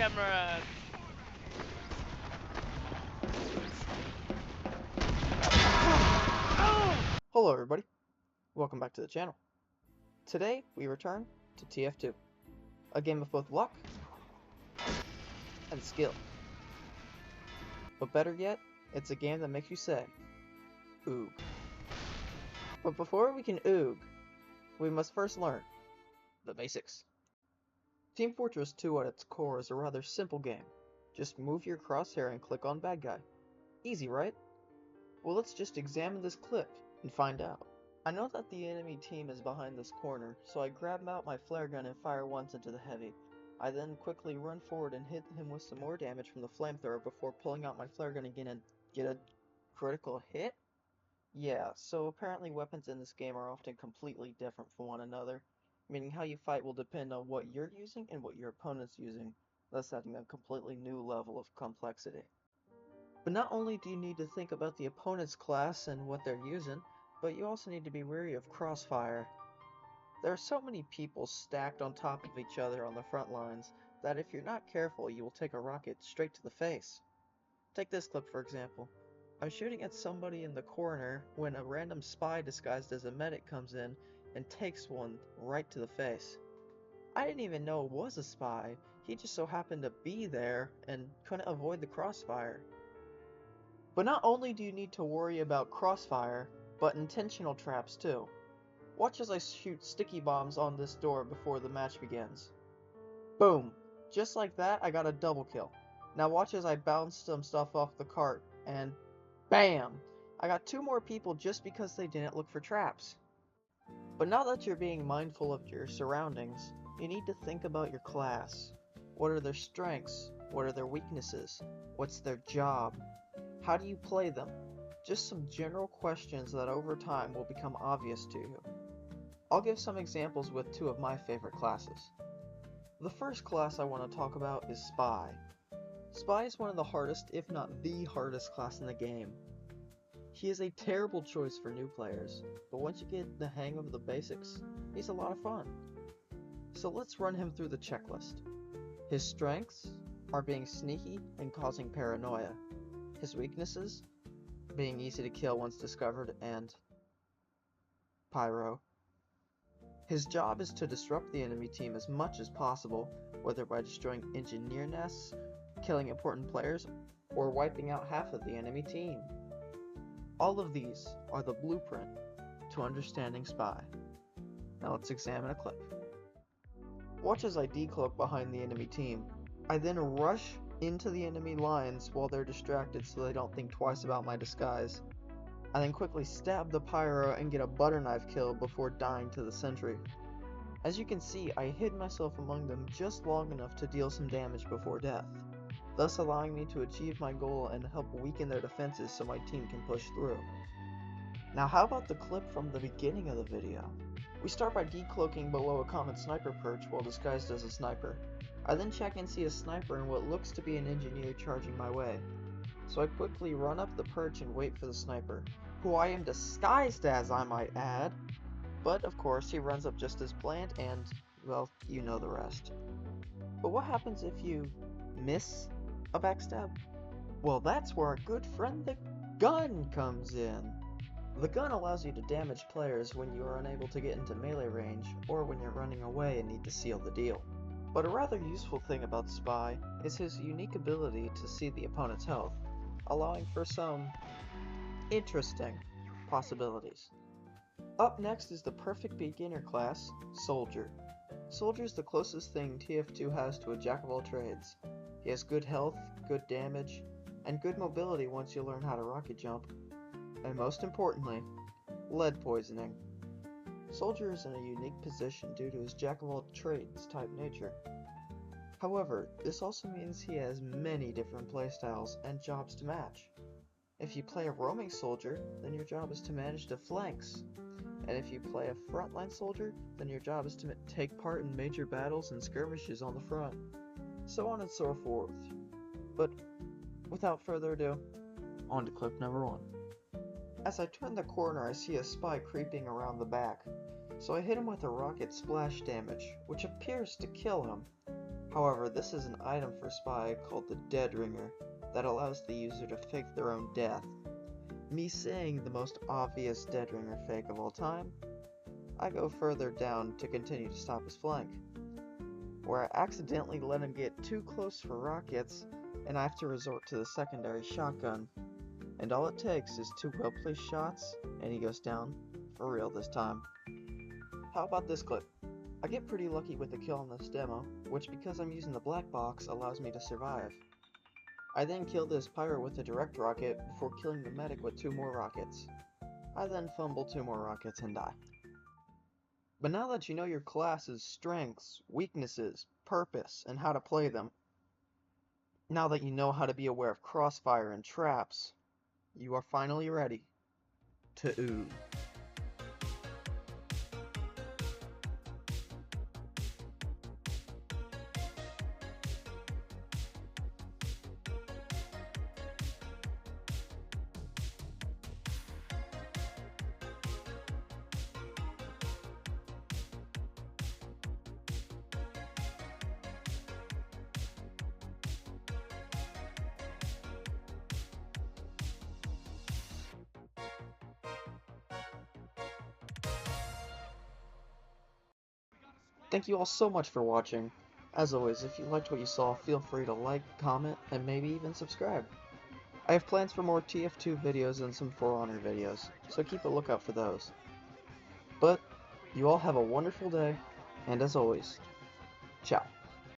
camera. Hello everybody, welcome back to the channel. Today we return to TF2, a game of both luck and skill. But better yet, it's a game that makes you say, Oog. But before we can Oog, we must first learn the basics. Team Fortress 2 at its core is a rather simple game. Just move your crosshair and click on bad guy. Easy, right? Well, let's just examine this clip and find out. I know that the enemy team is behind this corner, so I grab out my flare gun and fire once into the heavy. I then quickly run forward and hit him with some more damage from the flamethrower before pulling out my flare gun again and get a critical hit? Yeah, so apparently weapons in this game are often completely different from one another, meaning how you fight will depend on what you're using and what your opponent's using, thus adding a completely new level of complexity. But not only do you need to think about the opponent's class and what they're using, but you also need to be wary of crossfire. There are so many people stacked on top of each other on the front lines that if you're not careful, you will take a rocket straight to the face. Take this clip for example. I'm shooting at somebody in the corner when a random spy disguised as a medic comes in and takes one right to the face. I didn't even know it was a spy, he just so happened to be there and couldn't avoid the crossfire. But not only do you need to worry about crossfire, but intentional traps too. Watch as I shoot sticky bombs on this door before the match begins. Boom! Just like that, I got a double kill. Now watch as I bounce some stuff off the cart, and BAM! I got 2 more people just because they didn't look for traps. But now that you're being mindful of your surroundings, you need to think about your class. What are their strengths? What are their weaknesses? What's their job? How do you play them? Just some general questions that over time will become obvious to you. I'll give some examples with 2 of my favorite classes. The first class I want to talk about is Spy. Spy is one of the hardest, if not the hardest class in the game. He is a terrible choice for new players, but once you get the hang of the basics, he's a lot of fun. So let's run him through the checklist. His strengths are being sneaky and causing paranoia. His weaknesses, being easy to kill once discovered, and pyro. His job is to disrupt the enemy team as much as possible, whether by destroying engineer nests, killing important players, or wiping out half of the enemy team. All of these are the blueprint to understanding Spy. Now let's examine a clip. Watch as I decloak behind the enemy team. I then rush into the enemy lines while they're distracted so they don't think twice about my disguise. I then quickly stab the pyro and get a butter knife kill before dying to the sentry. As you can see, I hid myself among them just long enough to deal some damage before death, thus allowing me to achieve my goal and help weaken their defenses so my team can push through. Now how about the clip from the beginning of the video? We start by decloaking below a common sniper perch while disguised as a sniper. I then check and see a sniper and what looks to be an engineer charging my way. So I quickly run up the perch and wait for the sniper, who I am disguised as, I might add. But of course he runs up just as planned and, well, you know the rest. But what happens if you miss a backstab? Well, that's where our good friend the gun comes in. The gun allows you to damage players when you are unable to get into melee range, or when you're running away and need to seal the deal. But a rather useful thing about Spy is his unique ability to see the opponent's health, allowing for some interesting possibilities. Up next is the perfect beginner class, Soldier. Soldier is the closest thing TF2 has to a jack of all trades. He has good health, good damage, and good mobility once you learn how to rocket jump. And most importantly, lead poisoning. Soldier is in a unique position due to his jack-of-all-trades type nature. However, this also means he has many different playstyles and jobs to match. If you play a roaming soldier, then your job is to manage the flanks. And if you play a frontline soldier, then your job is to take part in major battles and skirmishes on the front. So on and so forth. But without further ado, on to clip number 1. As I turn the corner, I see a spy creeping around the back, so I hit him with a rocket splash damage, which appears to kill him. However, this is an item for Spy called the Dead Ringer that allows the user to fake their own death. Me saying the most obvious Dead Ringer fake of all time, I go further down to continue to stop his flank, where I accidentally let him get too close for rockets and I have to resort to the secondary shotgun. And all it takes is 2 well-placed shots and he goes down for real this time. How about this clip? I get pretty lucky with the kill in this demo, which because I'm using the black box allows me to survive. I then kill this pirate with a direct rocket before killing the medic with 2 more rockets. I then fumble 2 more rockets and die. But now that you know your class's strengths, weaknesses, purpose, and how to play them, now that you know how to be aware of crossfire and traps, you are finally ready to Oog. Thank you all so much for watching. As always, if you liked what you saw, feel free to like, comment, and maybe even subscribe. I have plans for more TF2 videos and some For Honor videos, so keep a lookout for those. But, you all have a wonderful day, and as always, ciao.